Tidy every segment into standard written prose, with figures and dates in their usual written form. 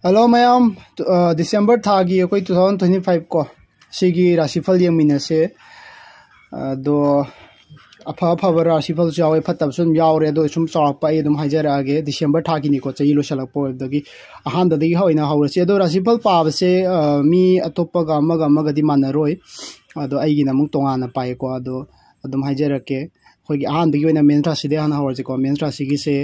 hello ma'am दिसंबर थागी अखोई 2025 को सिगी राशिफल यंगमिनसे दो अफा अफब राशिफल जावे फतब सुम यावरे दो सुम चारप आई दुम हाइजरागे दिसंबर थागी निको चई लोसलपो दगी अहानदगी होइना हौरसे दो राशिफल पाबसे मी अतोपगा अमगदी मानरोय अदो आइगिना मुक तोंगाना पाइको अदो अदुम हाइजरके अखोगी अहानदगी ओइना मेन राशिदे हाना हौरसेको मेन राशिगिसे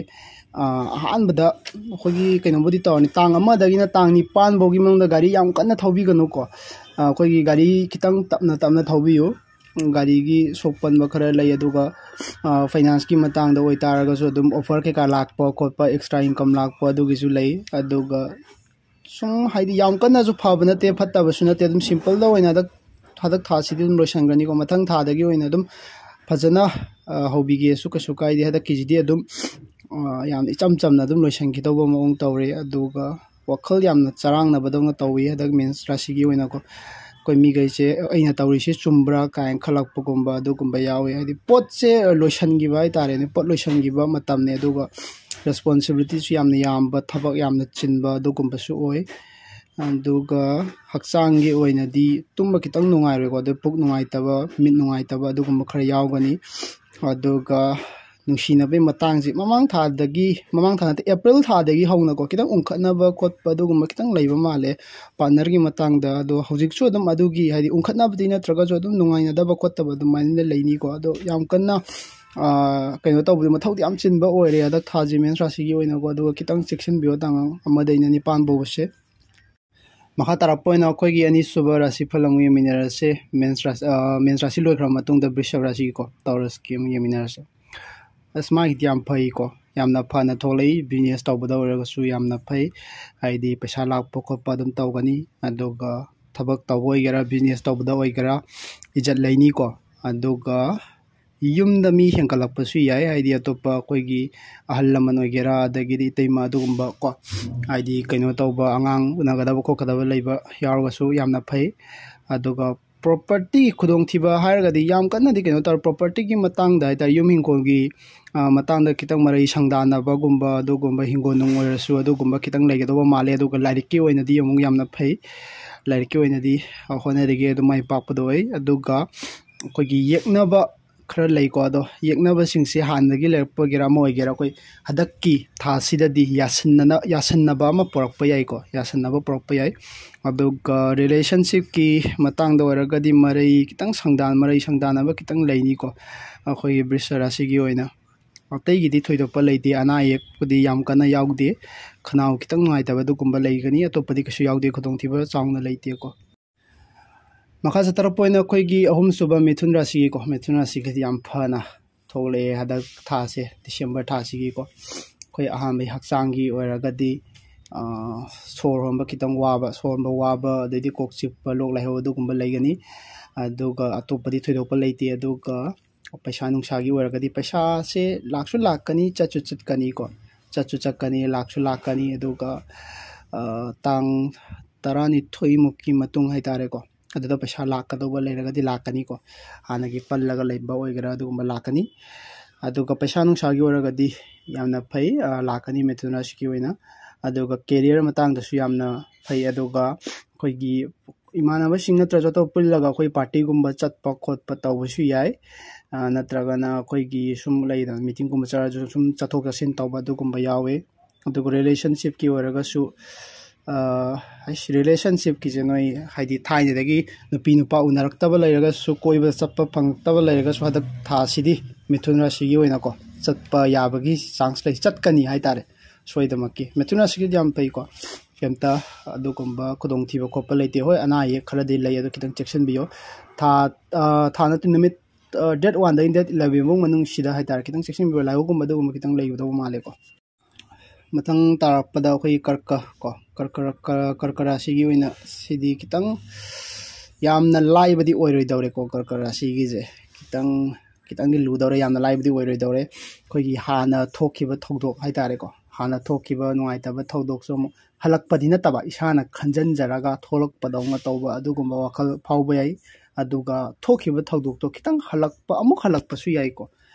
अहानबदा अखोगी कइनोबुदी तौरनि तांग अमदगिना तांग निपान बोगी मंगदा गाड़ी याम कन्ना थौबिगनुको अखोगी गाड़ी खितंग तपना तपना थौबियो गाड़ी की सोपन खर लई अदुगा फाइनेंस की मतंग द ओइतारगसु अदुम ऑफर के का लाखप खोप एक्स्ट्रा इनकम लाखप अदुगिसु लई अदुगा सुम हाइदि याम कन्ना जु फब नते फत्तबसु नते अदुम सिंपल द ओइना द थादक थासिदि अदुम लोसंगनी को मथंग थादगी ओइना अदुम फजना हौबिगे सु कसु काइदि हदा किजिदि अदुम याम इचम चमना अदुम लोसंगी तौबो मौंग तौरे अदुगा वखल यामना चरांगना बदौना तौवी हदक मीन्स राशिगी ओइना को कोई मी गईसे अइना तौरिसे चुम्ब्रा कायन खलकपगुम्बा अदुगुम्बा यावे हादि पोतसे लोसनगिबा हाइतारेने पोत लोसनगिबा मतमने अदुगा रेस्पोंसिबिलिटी सु यामना यामबा थबक यामना चिनबा अदुगुम्बासु ओइ अदुगा हक्चांगी ओइनादि तुम्बा खितंग नुंगाइरेको अदु पुक नुंगाइतबा मिट नुंगाइतबा अदुगुम्बा खरा यावगनी अदुगा नुंसिनबे मतांगजि ममांग थानते अप्रैल थादगी हौनको खितंग उंखनबा खोटपा अदुगुम्बा खितंग लैबा माले पार्टनर की मतंगदा अदो हौजिकसु अदुम अदुगी हादि उंखनबदि नत्रगसु अदुम नुंगाइनदबा खोटबा अदुम माइनले लैनिको अदो याम कन्ना कइनो तौबदि मथौदि याम चिनबा ओइरे अदक थाजि मेन राशिगी ओइनको अदुगा खितंग सेक्शन बियो तांग अमदैना निपान बोबसे मखा तारपोइना अखोगी अनिसुबा राशिफल अमु यमिनरसे मेन राशि लोइखरा मतुंगदा वृषभ राशि को टॉरस की अमु यमिनरसे अस्मागिति याम फई को यामना फना थोलई बिजनेस तौबदा ओरगसु यामना फई हाइदि पैसा लाखप खोप अदुम तौगनी अदुगा थबक तौबो ओइगरा बिजनेस तौबदा ओइगरा इज्जत लैनी को अदुगा युमदा मी हेंकलपसु याय हाइदि अतोपा अखोगी अहल लमन ओइगरा अदगिदि इतैमा अदुगुम्बा को हाइदि कइनो तौबा आंगांग उनगदबा खोकदबा लैबा यारगसु यामना फई अदुगा प्रॉपर्टी खुदोंग थिबा हारगदि याम कन्नदि कइनो तौर प्रॉपर्टी की मतंगदा हाइता युम हिंगोंगी मतंगदा खितंग मरई संगदानबगुम्बा अदुगुम्बा हिंगोनुंग ओइरसु अदुगुम्बा खितंग लैगदबा माले अदुगा लाइरिककी ओइनदि अमुंग यामना फई लाइरिककी ओइनदि होनेदगी अदु माइ पाकपदोय अदुगा अखोगी येकनबा खर लैको अदो येकनबसिंगसे हानदगी लेरपगेरा मोइगेरा कोई हदक्की थासिददि यासन्नबा अमा पोरकपा याइको यासन्नबा पोरकपा याइ अदुगा रिलेशनशिप की मतंगदा ओइरगदि मरई खितंग मरई संगदानबा खितंग लैनिको अखोगी वृष राशिगी ओइना अतैगिदि थोइदोपा लैते अना येकपुदि याम कन्ना याउदे खनाउ खितंग नुंगाइतबा अदुगुम्बा लैगनी अतोपदि कछु याउदे खुदोंथिबा चाउना लैतेको मखा सतरपोइना अखोगी अहुम सुबा मिथुन राशि को मिथुन राशि के याम फना थोले हदक थासे दिसंबर थासिगी को अखोई अहामबे हक्चांगी ओइरगदि सोर होंबा खितंग वाबा सोरबा वाबा अदैदि कोक चिप्पा लोक लाइहो अदुगुम्बा लैगनी अदुगा अतोपदि थोइदोपा लैते अदुगा पैसा नुंसागी ओइरगदि पैसा से लाखसु लाखकनी चचु चटकनी को चचु चक्कनी लाखसु लाखकनी अदुगा तांग तरानी थोई मुक्की मतुंग हाइतारे को अदुदा पैसा लाखकदोबा लैरगदि लाखकनी को हानगी पल्लगा लैबा ओइगरा अदुगुम्बा लाखकनी अदुगा पैसा नुंसागी ओइरगदि यामना फै लाखकनी मिथुन राशिगी ओइना अदुगा कैरियर मतंगदसु यामना फै अदुगा अखोगी इमानबसिंग नत्रजो तो पुल्लगा अखोई पार्टीगुम्बा चटपा खोटपा तौबसु याय नत्रगना अखोगी सुम लैदा मीटिंगगुम्बा चरजु सुम चथोक चसिन तौबा अदुगुम्बा यावे अदुगा रिलेशनशिप की ओइरगसु रिलेशनशिप की नई हाइदि थाइनेदगी नुपी नुपा उनरक्तबा लैरगसु कोइबा चप्पा फंगक्तबा लैरगसु हदक थासिदि मिथुन राशिगी ओइनाको चटपा याबगी चांस लै चटकनी हाइतारे सोइदमक्की मिथुन राशिगी याम फैको केमता अदुगुम्बा खुदोंथिबा खोपा लैते होय अना ये खरदि लै अदु खितंग चेक्शन बियो था नतु निमित डेट 1 दा डेट 11 बो मनुंग सिदा हाइतारे खितंग चेक्शन बियो लाइगुम्बा अदुगुम्बा खितंग लैबदो मालेको मथंग तारपदा अखोई कर्क राशिगी ओइना सिदी खितंग यामना लाइबदि ओइरोइदौरे को कर्क राशिगी जे खितंग लुदौरे यामना लाइबदि ओइरोइदौरे अखोगी हाना थोखिबा थौदोक हाइतारे को हाना थोखिबा नुंगाइतबा थौदोक सो हलक्पदि नतबा इसाना खंजनजरगा थोलक्पदौंगा तौबा अदुगुम्बा वखल फाउबा याइ अदुगा थोखिबा थौदोक तो खितंग हलक्पा अमुक हलक्पसु याइको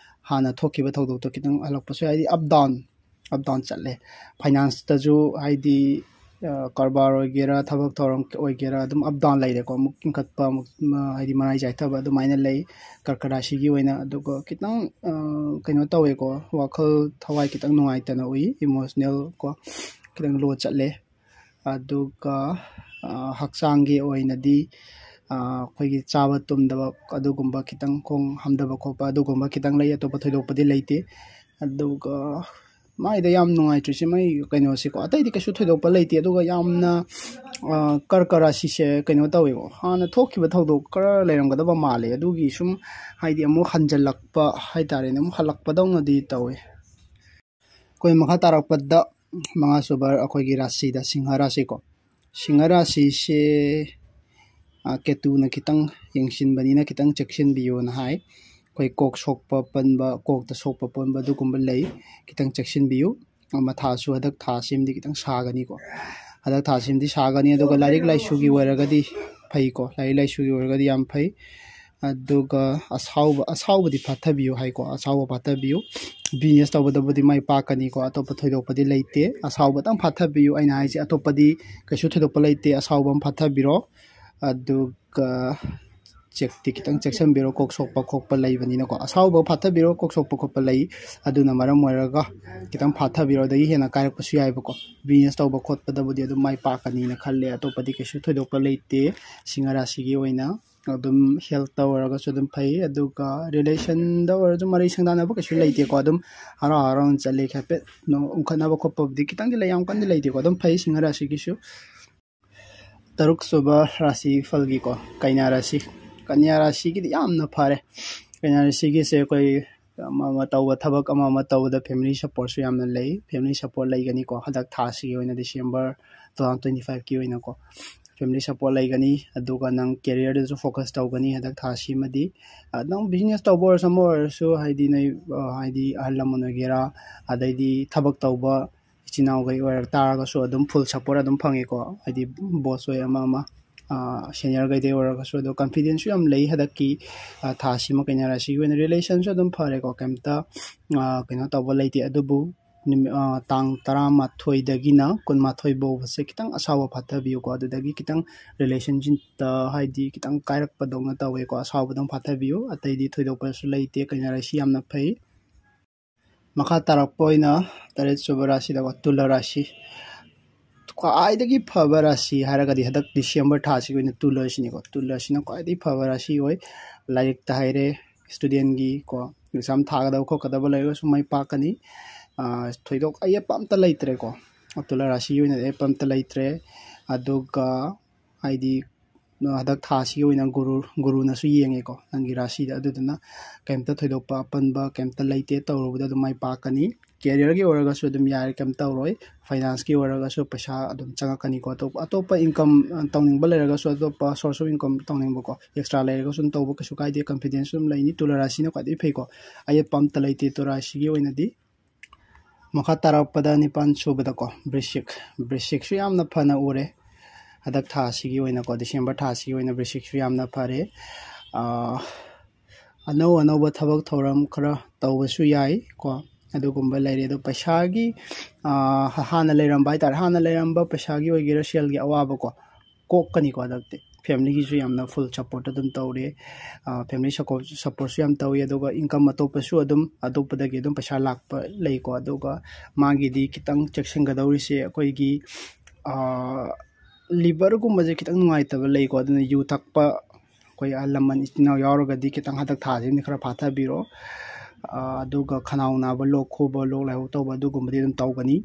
हाना थोखिबा थौदोक तो खितंग हलक्पसु याइ अप डाउन चले फाइनेंस तजु हाइदि ꯀꯔꯕꯥꯔ ꯑꯣꯏꯒꯦꯔꯥ ꯊꯕꯛ ꯊꯧꯔꯝ ꯑꯣꯏꯒꯦꯔꯥ ꯑꯗꯨꯝ ꯑꯞ ꯗꯥꯎꯟ ꯂꯩꯔꯦꯀꯣ ꯑꯃꯨꯛ ꯏꯟꯈꯠꯄ ꯑꯃꯨꯛ ꯍꯥꯏꯗꯤ ꯃꯔꯥꯏ ꯆꯥꯏꯊꯕ ꯑꯗꯨꯃꯥꯏꯅ ꯂꯩ ꯀꯔꯀꯠ ꯔꯥꯁꯤꯒꯤ ꯑꯣꯏꯅ ꯑꯗꯨꯒ ꯈꯤꯇꯪ ꯀꯩꯅꯣ ꯇꯧꯋꯦꯀꯣ ꯋꯥꯈꯜ ꯊꯋꯥꯏ ꯈꯤꯇꯪ ꯅꯨꯡꯉꯥꯏꯇꯅ ꯎꯏ ꯏꯃꯣꯁꯅꯦꯜ ꯀꯣ ꯈꯤꯇꯪ ꯂꯣ ꯆꯠꯂꯦ ꯑꯗꯨꯒ ꯍꯛꯆꯥꯡꯒꯤ ꯑꯣꯏꯅꯗꯤ ꯑꯩꯈꯣꯏꯒꯤ ꯆꯥꯕ ꯇꯨꯝꯗꯕ ꯑꯗꯨꯒꯨꯝꯕ ꯈꯤꯇꯪ ꯈꯣꯡ ꯍꯥꯝꯊꯕ ꯈꯣꯠꯄ ꯑꯗꯨꯒꯨꯝꯕ ꯈꯤꯇꯪ ꯂꯩ ꯑꯇꯣꯞꯄ ꯊꯣꯏꯗꯣꯛꯄꯗꯤ ꯂꯩꯇꯦ ꯑꯗꯨꯒ ꯃꯥꯏꯗ ꯌꯥꯝ ꯅꯨꯡꯉꯥꯏꯇ꯭ꯔꯤꯁꯦ ꯃꯩ ꯀꯩꯅꯣꯁꯤꯀꯣ ꯑꯇꯩꯗꯤ ꯀꯩꯁꯨ ꯊꯣꯏꯗꯣꯛꯄ ꯂꯩꯇꯦ ꯑꯗꯨꯒ ꯌꯥꯝꯅ ꯀꯔꯀꯠ ꯔꯥꯁꯤꯁꯦ ꯀꯩꯅꯣ ꯇꯧꯋꯦꯕ ꯍꯥꯟꯅ ꯊꯣꯛꯈꯤꯕ ꯊꯧꯗꯣꯛꯈꯔ ꯂꯩꯔꯝꯒꯗꯕ ꯃꯥꯜꯂꯦ ꯑꯗꯨꯒꯤ ꯁꯨꯝ ꯍꯥꯏꯗꯤ ꯑꯃꯨꯛ ꯍꯟꯖꯜꯂꯛꯄ ꯍꯥꯏꯇꯥꯔꯦꯅꯦ ꯑꯃꯨꯛ ꯍꯜꯂꯛꯄꯗꯧꯅꯗꯤ ꯇꯧꯋꯦ ꯑꯩꯈꯣꯏ ꯃꯈꯥ ꯇꯥꯔꯛꯄꯗ ꯃꯉꯥꯁꯨꯕ ꯑꯩꯈꯣꯏꯒꯤ ꯔꯥꯁꯤꯗ ꯁꯤꯡꯍ ꯔꯥꯁꯤꯀꯣ ꯁꯤꯡꯍ ꯔꯥꯁꯤꯁꯦ ꯀꯦꯇꯨꯅ ꯈꯤꯇꯪ ꯌꯦꯡꯁꯤꯟꯕꯅꯤꯅ ꯈꯤꯇꯪ ꯆꯦꯛꯁꯤꯟꯕꯤꯌꯣꯅ ꯍꯥꯏ ꯑꯩꯈꯣꯏ ꯀꯣꯛ ꯁꯣꯛꯄ ꯄꯟꯕ ꯀꯣꯛꯇ ꯁꯣꯛꯄ ꯄꯟꯕ ꯑꯗꯨꯒꯨꯝꯕ ꯂꯩ ꯈꯤꯇꯪ ꯆꯦꯛꯁꯤꯟꯕꯤꯌꯨ ꯃꯊꯥꯁꯨ ꯍꯟꯗꯛ ꯊꯥꯁꯤꯃꯗꯤ ꯈꯤꯇꯪ ꯁꯥꯒꯅꯤꯀꯣ ꯍꯟꯗꯛ ꯊꯥꯁꯤꯃꯗꯤ ꯁꯥꯒꯅꯤ ꯑꯗꯨꯒ ꯂꯥꯏꯔꯤꯛ ꯂꯥꯏꯁꯨꯒꯤ ꯑꯣꯏꯔꯒꯗꯤ ꯐꯩꯀꯣ ꯂꯥꯏꯔꯤꯛ ꯂꯥꯏꯁꯨꯒꯤ ꯑꯣꯏꯔꯒꯗꯤ ꯌꯥꯝ ꯐꯩ ꯑꯗꯨꯒ ꯑꯁꯥꯎꯕꯗꯤ ꯐꯥꯊꯕꯤꯌꯨ ꯍꯥꯏꯀꯣ ꯑꯁꯥꯎꯕ ꯐꯥꯊꯕꯤꯌු ꯕꯤꯖꯤꯅꯦꯁ ꯇꯧꯕꯗꯕꯨꯗꯤ ꯃꯥꯏ ꯄꯥꯛꯀꯅꯤꯀꯣ ꯑꯇꯣꯞꯄ ꯊꯣꯏꯗꯣꯛꯄꯗꯤ ꯂꯩꯇꯦ ꯑꯁꯥꯎꯕꯇꯪ ꯐꯥꯊꯕꯤꯌꯨ ꯑꯩꯅ ꯍꯥꯏꯁꯦ ꯑꯇꯣꯞꯄꯗꯤ ꯀꯩꯁꯨ ꯊꯣꯏꯗꯣꯛꯄ ꯂꯩꯇꯦ ꯑꯁꯥꯎꯕ ꯑꯃ ꯐꯥꯊꯕꯤꯔꯣ ꯑꯗꯨꯒ ꯆꯦꯛꯇꯤ ꯈꯤꯇꯪ ꯆꯦꯛꯁꯤꯟꯕꯤꯔꯣ ꯀꯣꯛ ꯁꯣꯛꯄ ꯈꯣꯠꯄ ꯂꯩꯕꯅꯤꯅꯀꯣ ꯑꯁꯥꯎꯕ ꯐꯥꯊꯕꯤꯔꯣ ꯀꯣꯛ ꯁꯣꯛꯄ ꯈꯣꯠꯄ ꯂꯩ ꯑꯗꯨꯅ ꯃꯔꯝ ꯑꯣꯏꯔꯒ ꯈꯤꯇꯪ ꯐꯥꯊꯕꯤꯔꯣ ꯑꯗꯒꯤ ꯍꯦꯟꯅ ꯀꯥꯏꯔꯛꯄꯁꯨ ꯌꯥꯏꯕꯀꯣ ꯕꯤꯖꯤꯅꯦꯁ ꯇꯧꯕ ꯈꯣꯠꯄꯗꯕꯨꯗꯤ ꯑꯗꯨꯝ ꯃꯥꯏ ꯄꯥꯛꯀꯅꯤꯅ ꯈꯜꯂꯦ ꯑꯇꯣꯞꯄꯗꯤ ꯀꯩꯁꯨ ꯊꯣꯏꯗꯣꯛꯄ ꯂꯩꯇꯦ ꯁꯤꯡꯍ ꯔꯥꯁꯤꯒꯤ ꯑꯣꯏꯅ ꯑꯗꯨꯝ ꯍꯦꯜꯠꯇ ꯑꯣꯏꯔꯒꯁꯨ ꯑꯗꯨꯝ ꯐꯩ ꯑꯗꯨꯒ ꯔꯤꯂꯦꯁꯟꯗ ꯑꯣꯏꯔꯁꯨ ꯃꯔꯩ ꯁꯪꯗꯥꯅꯕ ꯀꯩꯁꯨ ꯂꯩꯇꯦꯀꯣ ꯑꯗꯨꯝ ꯍꯔꯥꯎ ꯍꯔꯥꯎꯅ ꯆꯠꯂꯦ ꯍꯥꯏꯐꯦꯠ ꯎꯪꯈꯠꯅꯕ ꯈꯣꯠꯄꯕꯨꯗꯤ ꯈꯤꯇꯪꯗꯤ ꯂꯩ ꯌꯥꯝ ꯀꯟꯅ ꯂꯩꯇꯦꯀꯣ ꯑꯗꯨꯝ ꯐꯩ ꯁꯤꯡꯍ ꯔꯥꯁꯤꯒꯤꯁꯨ ꯇꯔꯨꯛ ꯁꯨꯕ ꯔꯥꯁꯤ ꯐꯜꯒꯤꯀꯣ ꯀꯩꯅꯥ ꯔꯥꯁꯤ ꯀꯟꯌꯥ ꯔꯥꯁꯤꯒꯤꯗꯤ ꯌꯥꯝꯅ ꯐꯔꯦ ꯀꯩꯅꯥ ꯔꯥꯁꯤꯒꯤꯁꯦ ꯑꯩꯈꯣꯏ ꯑꯃ ꯇꯧꯕ ꯊꯕꯛ ꯑꯃ ꯇꯧꯕꯗ ꯐꯦꯃꯤꯂꯤ ꯁꯞꯄꯣꯔꯠꯁꯨ ꯌꯥꯝꯅ ꯂꯩ ꯐꯦꯃꯤꯂꯤ ꯁꯞꯄꯣꯔꯠ ꯂꯩꯒꯅꯤꯀꯣ ꯍꯟꯗꯛ ꯊꯥꯁꯤꯒꯤ ꯑꯣꯏꯅ ꯗꯤꯁꯦꯝꯕꯔ 2025ꯀꯤ ꯑꯣꯏꯅꯀꯣ ꯐꯦꯃꯤꯂꯤ ꯁꯞꯄꯣꯔꯠ ꯂꯩꯒꯅꯤ ꯑꯗꯨꯒ ꯅꯪ ꯀꯦꯔꯤꯌꯔꯗꯁꯨ ꯐꯣꯀꯁ ꯇꯧꯒꯅꯤ ꯍꯟꯗꯛ ꯊꯥꯁꯤꯃꯗꯤ ꯅꯪ ꯕꯤꯖꯤꯅꯦꯁ ꯇꯧꯕ ꯑꯣꯏꯔꯁꯨ ꯑꯃ ꯑꯣꯏꯔꯁꯨ ꯍꯥꯏꯗꯤ ꯅꯣꯏ ꯍꯥꯏꯗꯤ ꯑꯍꯜ ꯂꯃꯟ ꯑꯣꯏꯒꯦꯔꯥ ꯑꯗꯩꯗꯤ ꯊꯕꯛ ꯇꯧꯕ ꯏꯆꯤꯟ ꯏꯅꯥꯎꯈꯩ ꯑꯣꯏꯔ ꯇꯥꯔꯒꯁꯨ ꯑꯗꯨꯝ ꯐꯨꯜ ꯁꯞꯄꯣꯔꯠ ꯑꯗꯨꯝ ꯐꯪꯉꯦꯀꯣ ꯍꯥꯏꯗꯤ ꯕꯣꯁ ꯑꯣꯏ ꯑꯃ ꯁꯦꯅꯤꯌꯔꯈꯩꯗꯩ ꯑꯣꯏꯔꯒꯁꯨ ꯑꯗꯣ ꯀꯟꯐꯤꯗꯦꯟꯁꯁꯨ ꯌꯥꯝ ꯂꯩ ꯍꯟꯗꯛꯀꯤ ꯊꯥꯁꯤꯃ ꯀꯩꯅꯥ ꯔꯥꯁꯤꯒꯤ ꯑꯣꯏꯅ ꯔꯤꯂꯦꯁꯟꯁꯨ ꯑꯗꯨꯝ ꯐꯔꯦꯀꯣ ꯀꯩꯝꯇ ꯀꯩꯅꯣ ꯇꯧꯕ ꯂꯩꯇꯦ ꯑꯗꯨꯕꯨ ꯇꯥꯡ 12ꯗꯒꯤꯅ 12 ꯐꯥꯎꯕꯁꯦ ꯈꯤꯇꯪ ꯑꯁꯥꯎꯕ ꯐꯥꯊꯕꯤꯌꯨꯀꯣ ꯑꯗꯨꯗꯒꯤ ꯈꯤꯇꯪ ꯔꯤꯂꯦꯁꯟꯁꯤꯞꯇ ꯍꯥꯏꯗꯤ ꯈꯤꯇꯪ ꯀꯥꯏꯔꯛꯄꯗꯧꯅ ꯇꯧꯋꯦꯀꯣ ꯑꯁꯥꯎꯕꯗꯪ ꯐꯥꯊꯕꯤꯌꯨ ꯑꯇꯩꯗꯤ ꯊꯣꯏꯗꯣꯛꯄꯁꯨ ꯂꯩꯇꯦ ꯀꯩꯅꯥ ꯔꯥꯁꯤ ꯌꯥꯝꯅ ꯐꯩ ꯃꯈꯥ ꯇꯥꯔꯛꯄ ꯑꯣꯏꯅ 3 ꯁꯨꯕ ꯔꯥꯁꯤꯗꯀꯣ ꯇꯨꯂꯥ ꯔꯥꯁꯤ ꯈ꯭ꯋꯥꯏꯗꯒꯤ ꯐꯕ ꯔꯥꯁꯤ ꯍꯥꯏꯔꯒꯗꯤ ꯍꯟꯗꯛ ꯗꯤꯁꯦꯝꯕꯔ ꯊꯥꯁꯤꯒꯤ ꯑꯣꯏꯅ ꯇꯨꯂꯥꯁꯤꯅꯤꯀꯣ ꯇꯨꯂꯥꯁꯤꯅ ꯈ꯭ꯋꯥꯏꯗꯒꯤ ꯐꯕ ꯔꯥꯁꯤ ꯑꯣꯏ ꯂꯥꯏꯔꯤꯛꯇ ꯍꯥꯏꯔꯦ ꯏꯁꯇꯨꯗꯦꯟꯒꯤ ꯀꯣ ꯑꯦꯛꯖꯥꯝ ꯊꯥꯒꯗꯕ ꯈꯣꯠꯀꯗꯕ ꯂꯩꯔꯒꯁꯨ ꯃꯥꯏ ꯄꯥꯛꯀꯅꯤ ꯊꯣꯏꯗꯣꯛ ꯑꯌꯦꯠꯄ ꯑꯝꯇ ꯂꯩꯇ꯭ꯔꯦꯀꯣ ꯇꯨꯂꯥ ꯔꯥꯁꯤꯒꯤ ꯑꯣꯏꯅ ꯑꯌꯦꯠꯄ ꯑꯝꯇ ꯂꯩꯇ꯭ꯔꯦ ꯑꯗꯨꯒ ꯍꯥꯏꯗꯤ ꯍꯟꯗꯛ ꯊꯥꯁꯤꯒꯤ ꯑꯣꯏꯅ ꯒꯨꯔꯨꯅꯁꯨ ꯌꯦꯡꯉꯦꯀꯣ ꯅꯪꯒꯤ ꯔꯥꯁꯤꯗ ꯑꯗꯨꯗꯨꯅ ꯀꯩꯝꯇ ꯊꯣꯏꯗꯣꯛꯄ ꯑꯄꯟꯕ ꯀꯩꯝꯇ ꯂꯩꯇꯦ ꯇꯧꯔꯨꯕꯗ ꯑꯗꯨꯝ ꯃꯥꯏ ꯄꯥꯛꯀꯅꯤ ꯀꯦꯔꯤꯌꯔꯒꯤ ꯑꯣꯏꯔꯒꯁꯨ ꯑꯗꯨꯝ ꯌꯥꯔꯦ ꯀꯩꯝ ꯇꯧꯔꯣꯏ ꯐꯥꯏꯅꯥꯟꯁꯀꯤ ꯑꯣꯏꯔꯒꯁꯨ ꯄꯩꯁా ꯑꯗꯨꯝ ꯆꯪꯉꯛꯀꯅꯤꯀꯣ ꯑꯇꯣꯞꯄ ꯏꯟꯀꯝ ꯇꯧꯅꯤꯡꯕ ꯂꯩꯔꯒꯁꯨ ꯑꯇꯣꯞꯄ ꯁꯣꯔꯁ ꯑꯣꯐ ꯏꯟꯀꯝ ꯇꯧꯅꯤꯡꯕꯀꯣ ꯑꯦꯛꯁꯇ꯭ꯔꯥ ꯂꯩꯔꯒꯁꯨ ꯑꯗꯨꯝ ꯇꯧꯕ ꯀꯩꯁꯨ ꯀꯥꯏꯗꯦ ꯀꯟꯐꯤꯗꯦꯟꯁꯁꯨ ꯑꯗꯨꯝ ꯂꯩꯅꯤ ꯇꯨꯂꯥ ꯔꯥꯁꯤꯅ ꯈ꯭ꯋꯥꯏꯗꯒꯤ ꯐꯩꯀꯣ ꯑꯌꯦꯠꯄ ꯑꯝꯇ ꯂꯩꯇꯦ ꯇꯨꯂꯥ ꯔꯥꯁꯤꯒꯤ ꯑꯣꯏꯅꯗꯤ ꯃꯈꯥ ꯇꯥꯔꯛꯄꯗ 9 ꯁꯨꯕꯗꯀꯣ ꯕ꯭ꯔꯤꯁꯤꯛꯁꯨ ꯌꯥꯝꯅ ꯐꯅ ꯎꯔꯦ ꯍꯟꯗꯛ ꯊꯥꯁꯤꯒꯤ ꯑꯣꯏꯅꯀꯣ ꯗꯤꯁꯦꯝꯕꯔ ꯊꯥꯁꯤꯒꯤ ꯑꯣꯏꯅ ꯕ꯭ꯔꯤꯁꯤꯛꯁꯨ ꯌꯥꯝꯅ ꯐꯔꯦ ꯑꯅꯧꯕ ꯊꯕꯛ ꯊꯧꯔꯝ ꯈꯔ ꯇꯧꯕꯁꯨ ꯌꯥꯏ ꯀꯣ ꯑꯗꯨꯒꯨꯝꯕ ꯂꯩꯔꯦ ꯑꯗꯣ ꯄꯩꯁꯥꯒꯤ ꯍꯥꯟꯅ ꯂꯩꯔꯝꯕ ꯍꯥꯏꯇꯥꯔꯦ ꯍꯥꯟꯅ ꯂꯩꯔꯝꯕ ꯄꯩꯁꯥꯒꯤ ꯑꯣꯏꯒꯦꯔꯥ ꯁꯦꯜꯒꯤ ꯑꯋꯥꯕꯀꯣ ꯀꯣꯛꯀꯅꯤꯀꯣ ꯍꯟꯗꯛꯇꯤ ꯐꯦꯃꯤꯂꯤꯒꯤꯁꯨ ꯌꯥꯝꯅ ꯐꯨꯜ ꯁꯞꯄꯣꯔꯠ ꯑꯗꯨꯝ ꯇꯧꯔꯦ ꯐꯦꯃꯤꯂꯤ ꯁꯞꯄꯣꯔꯠꯁꯨ ꯌꯥꯝ ꯇꯧꯋꯤ ꯑꯗꯨꯒ ꯏꯟꯀꯝ ꯑꯇꯣꯞꯄꯁꯨ ꯑꯗꯨꯝ ꯑꯇꯣꯞꯄꯗꯒꯤ ꯑꯗꯨꯝ ꯄꯩꯁా ꯂꯥꯛꯄ ꯂꯩꯀꯣ ꯑꯗꯨꯒ ꯃꯥꯒꯤꯗꯤ ꯈꯤꯇꯪ ꯆꯦꯛꯁꯤꯟꯒꯗꯧꯔꯤꯁꯦ ꯑꯩꯈꯣꯏꯒꯤ ꯂꯤꯚꯔꯒꯨꯝꯕꯁꯦ ꯈꯤꯇꯪ ꯅꯨꯡꯉꯥꯏꯇꯕ ꯂꯩꯀꯣ ꯑꯗꯨꯅ ꯌꯨ ꯊꯛꯄ ꯑꯩꯈꯣꯏ ꯑꯍꯜ ꯂꯃꯟ ꯏꯆꯤꯟ ꯏꯅꯥꯎ ꯌꯥꯎꯔꯒꯗꯤ ꯈꯤꯇꯪ ꯍꯟꯗꯛ ꯊꯥꯁꯤꯃꯗꯤ ꯈꯔ ꯐꯥꯊꯕꯤꯔꯣ ꯑꯗꯨꯒ ꯈꯅꯥꯎ ꯅꯥꯕ ꯂꯣꯛ ꯈꯨꯕ ꯂꯣꯛ ꯂꯥꯏꯍꯧ ꯇꯧꯕ ꯑꯗꯨꯒꯨꯝꯕꯗꯤ ꯑꯗꯨꯝ ꯇꯧꯒꯅꯤ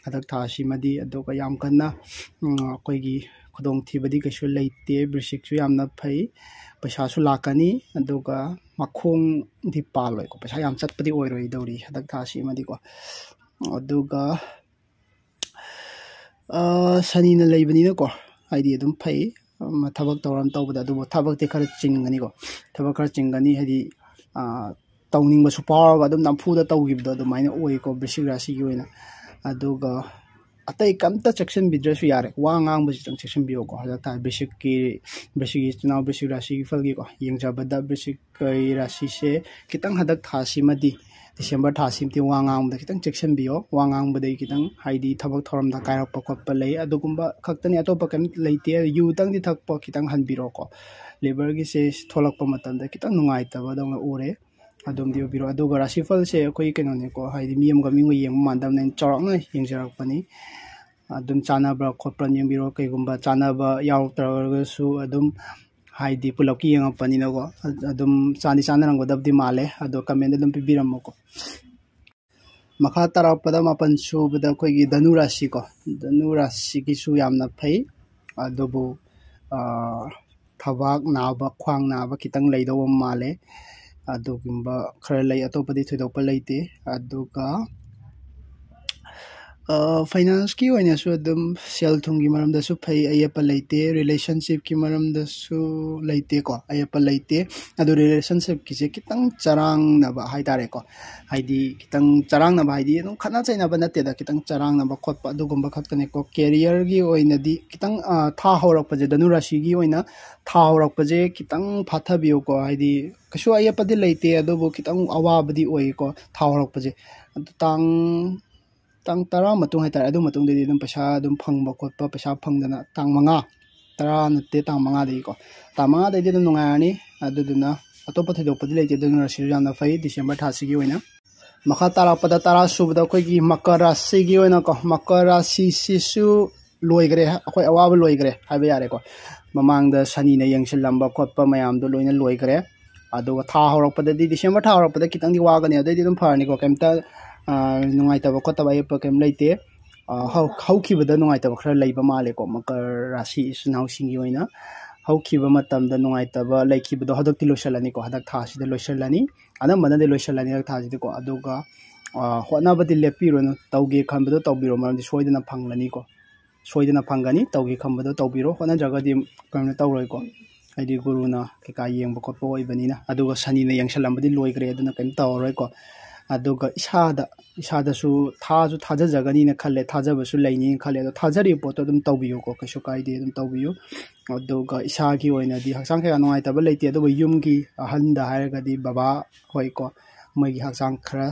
ꯍꯟꯗꯛ ꯊꯥꯁꯤꯃꯗꯤ ꯑꯗꯨꯒ ꯌꯥꯝ ꯀꯟꯅ ꯑꯩꯈꯣꯏꯒꯤ ꯈꯨꯗꯣꯡꯊꯤꯕꯗꯤ ꯀꯩꯁꯨ ꯂꯩꯇꯦ ꯕ꯭ꯔꯤꯁꯤꯛꯁꯨ ꯌꯥꯝꯅ ꯐꯩ ꯄꯩꯁꯥꯁꯨ ꯂꯥꯛꯀꯅꯤ ꯑꯗꯨꯒ ꯃꯈꯣꯡꯗꯤ ꯄꯥꯜꯂꯣꯏꯀꯣ ꯄꯩꯁా ꯌꯥꯝ ꯆꯠꯄꯗꯤ ꯑꯣꯏꯔꯣꯏꯗꯧꯔꯤ ꯍꯟꯗꯛ ꯊꯥꯁꯤꯃꯗꯤꯀꯣ ꯑꯗꯨꯒ ꯁꯅꯤꯅ ꯂꯩꯕꯅꯤꯅꯀꯣ ꯍꯥꯏꯗꯤ ꯑꯗꯨꯝ ꯐꯩ ꯊꯕꯛ ꯇꯧꯕꯗ ꯑꯗꯨꯕꯨ ꯊꯕꯛꯇꯤ ꯈꯔ ꯆꯤꯡꯒꯅꯤꯀꯣ ꯊꯕꯛꯈꯔ ꯆꯤꯡꯒꯅꯤ ꯍꯥꯏꯗꯤ ꯇꯧꯅꯤꯡꯕꯁꯨ ꯐꯥꯎꯔꯒ ꯑꯗꯨꯝ ꯅꯝꯐꯨꯗ ꯇꯧꯈꯤꯕꯗꯣ ꯑꯗꯨꯃꯥꯏꯅ ꯑꯣꯏꯀꯣ ꯕ꯭ꯔꯤꯁꯤꯛ ꯔꯥꯁꯤꯒꯤ ꯑꯣꯏꯅ ꯑꯗꯨꯒ ꯑꯇꯩ ꯀꯝꯇ ꯆꯦꯛꯁꯤꯟꯕꯤꯗ꯭ꯔꯁꯨ ꯌꯥꯔꯦ ꯋꯥ ꯉꯥꯡꯕꯁꯤꯇꯪ ꯆꯦꯛꯁꯤꯟꯕꯤꯌꯣꯀꯣ ꯍꯟꯗꯛ ꯊꯥ ꯕ꯭ꯔꯤꯁꯤꯛ ꯏꯆꯤꯟ ꯏꯅꯥꯎ ꯕ꯭ꯔꯤꯁꯤꯛ ꯔꯥꯁꯤꯒꯤ ꯐꯜꯒꯤꯀꯣ ꯌꯦꯡꯖꯕꯗ ꯕ꯭ꯔꯤꯁꯤꯛ ꯔꯥꯁꯤꯁꯦ ꯈꯤꯇꯪ ꯍꯟꯗꯛ ꯊꯥꯁꯤꯃꯗꯤ December tha simti wangang da kitang section bio wangang badai kitang haidi thabak thoram da kairak pakot palai adugumba khaktani atopa kan leite yu tang di thakpa kitang hanbiro ko labor gi se tholak pa matam da kitang nungai ta ba dong ore adom dio biro aduga rashifal se koi keno ne ko haidi miyam ga mingo yeng mandam nen chorok na yengjarak pani adum chana ba khopran yeng biro kai gumba chana ba yaw tar su adum haidi pulaki yang pani na ko adum chani chana rang godab di male ado comment adum pibiram ko makha tara pada mapan su bada koi gi danu rashi ko danu rashi ki su yamna phai adobu thabak na ba khwang na ba kitang leido male adugumba khara lei atopadi thoidokpa leite aduga finance ki oina su adum sel thungi maram da su phai ayapa leite relationship ki maram da su leite ko ayapa leite adu relationship ki se kitang charang na ba hai tare ko haidi kitang charang na ba haidi no khana chaina ba natte da kitang charang na ba khotpa adugumba khaktane ko career gi oina di kitang tha horak pa je danu rashi gi oina tha horak pa je kitang phatha biyo ko haidi kasu ayapa di leite adubu kitang awa badi oi ko tha horak pa je tang tara matung hai tar adu matung de dum pasa dum phang ba khot pa pasa phang dana tang manga tara natte tang manga de ko tang manga de dum nunga ani adu duna atopa thidok padi leite dun rashi jana fai December thasi gi oina makha tara pada tara subda koi gi makar rashi gi oina ko makar rashi sisu loigre akoi awab loigre haiba yare ko mamang da sani na yengsil lamba khotpa mayam do loina loigre adu tha horok pada di December tha horok pada kitang di wagani adu dum phani ko kemta nungai taba ko taba ye program leite how ki bada nungai taba khara leiba male ko makar rashi isnau singi oina how ki ba matam da nungai taba leiki bada hadak ti losalani ko hadak tha si da losalani ana mana de losalani hadak tha si ko aduga hona badi lepiro no tauge khambado tawbiro maram di soidana phanglani ko soidana phangani tauge khambado tawbiro hona jaga di kamna tawroi ko aidi guru na ke ka yeng ba ko poi banina aduga sani na yangsalam badi loigre aduna kem tawroi ko aduga isada su thaja jagani na khalle thaja basu laini khalle ado thajari poto dum tawbiyo ko kasu kaide dum tawbiyo aduga isa gi oina di haksang ka nongai tabal leite ado yum gi ahanda hairaga di baba hoi ko moi gi haksang khara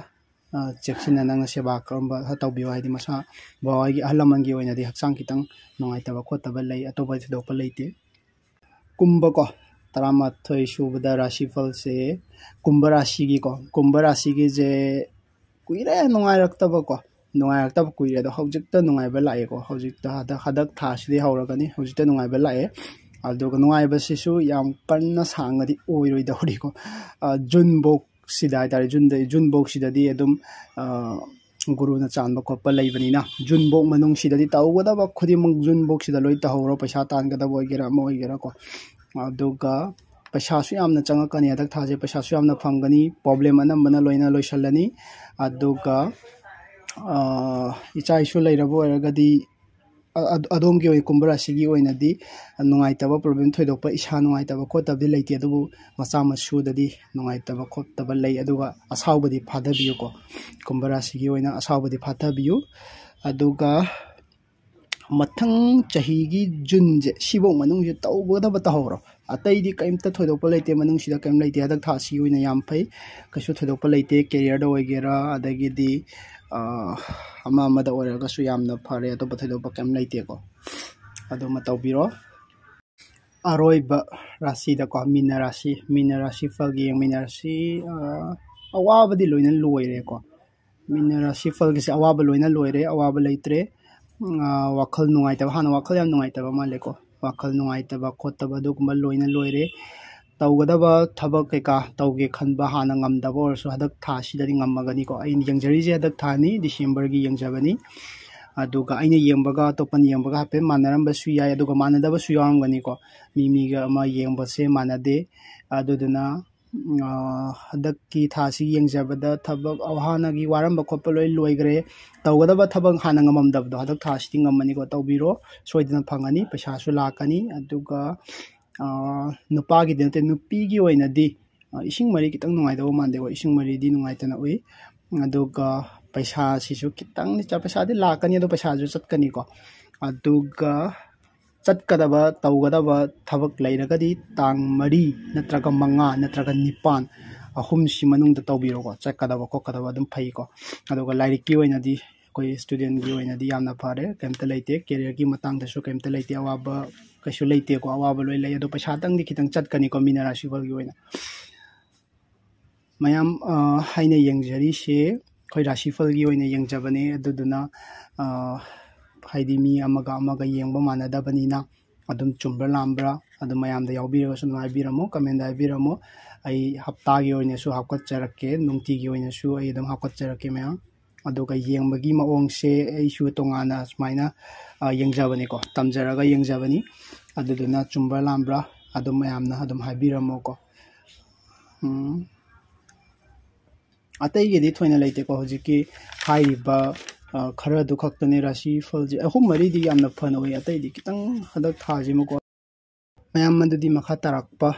cheksina nang seba kramba ha tawbiyo haidi masa bawai gi ahlamang gi oina di haksang kitang nongai taba ko tabal lei atoba thidok pa leite kumba ko tarama thoi subda rashi fal se kumba rashi gi ko kumba rashi gi je kuire nungai raktaba ko nungai raktaba kuire do hojikta nungai ba lae ko hojikta hadak tha sidi hauragani hojikta nungai ba lae aduga nungai ba sisu yam kanna sangadi oiroi dawri ko junbok sida tare junbok sida di adum guru na chanba ko pa leibani na junbok manung sida di tawgada ba khudimang junbok sida loi tahoro paisa tan gada boigera moigera ko aduga paisa su yamna changakani adak thaje paisa su yamna phangani problem anambana loina loisalani aduga ichai su leirabo eragadi adom gi oi kumbra sigi oina di nungai taba problem thoidokpa isa nungai taba ko tabdi leite adubu macha masu dadi nungai taba ko taba lei aduga asawbadi phada biyo ko kumbra sigi oina asawbadi phata biyo aduga mathang chahi gi jun je sibong manung je tawbada ba tahoro atai di kaimta thoidokpa leite manung sida kaim leite adak tha si oina yam phai kasu thoidokpa leite career da oigera adagi di ama amada oraga su yamna phare to bathai do pakam leite ko ado ma tawbiro aroiba rasi da ko mina rasi falgi mina rasi awabadi loina loire ko mina rasi falgi se awaba loina loire awaba leitre wakhal nungai ta hana wakhal yam nungai ta ma le ko wakhal nungai ta ba khotaba do kuma loina loire tawgadaba thabak keka tawge khanba hana ngamdaba orso hadak tha sidari ngamagani ko ain yangjari je hadak thani December gi yangjabani aduga aina yembaga topan yembaga hape manaram basu ya aduga manadaba su yamgani ko mimiga ma yemba se manade aduduna hadak ki thasi yangjabada thabak awhana gi waramba khoppa loi loigre tawgadaba thabak hana ngamamdabdo hadak thasi ngamani ko tawbiro soidina phangani paisa su lakani aduga nupagi dente nupigi oina di ising mari kitang nungai daw mande ko ising mari di nungai tana ui aduga paisa sisu kitang ni cha paisa di lakani ado paisa ju chatkani ko aduga chatkadaba tawgadaba thabak leiragadi tang mari natraga manga natraga nipan ahumsi manungda tawbiro ko chakadaba kokadaba adum phai ko aduga lairik ki oina di koi student gi oina di yamna phare kemta leite career gi matang da su kemta leite awaba kaisu leite ko awaba loi lei adu paisa tang di khitang chatkani ko mina rashifal gi oina mayam haina yengjari se koi rashifal gi oina yengjabane aduduna haidi mi amaga yengba manadabani na adum chumbra lambra adum mayam da yaubira su naibiramo comment daibiramo ai hapta gi oina su hapkat charake nungti gi oina su ai adum hapkat charake mayam aduga yengbagi maong se ai su tongana smaina yengjabani ko tamjaraga yengjabani aduduna chumbra lambra adum mayamna adum haibiramo ko atai gi di thoina leite ko hojiki haiba khara du khaktane rashi fal ji ahum mari di yamna phana oi atai di kitang hadak thaji mo ko mayam mandudi makha tarakpa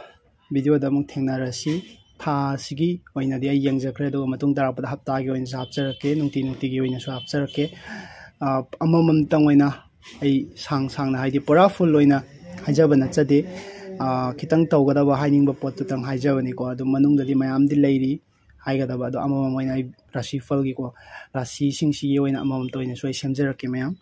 video da mung thengna rashi tha sigi oina di ai yengjakre do matung tarakpa da hapta gi oina hapcharake nungti gi oina su hapcharake amamam tang oina ai sang na haidi pura full oina hajabana chade kitang tawgada ba haining ba pot tang hajabani ko adu manung da di mayam di leiri haigada ba do amamam oina rashi fal gi ko rashi singsi oina amamam to oina so semjarake mayam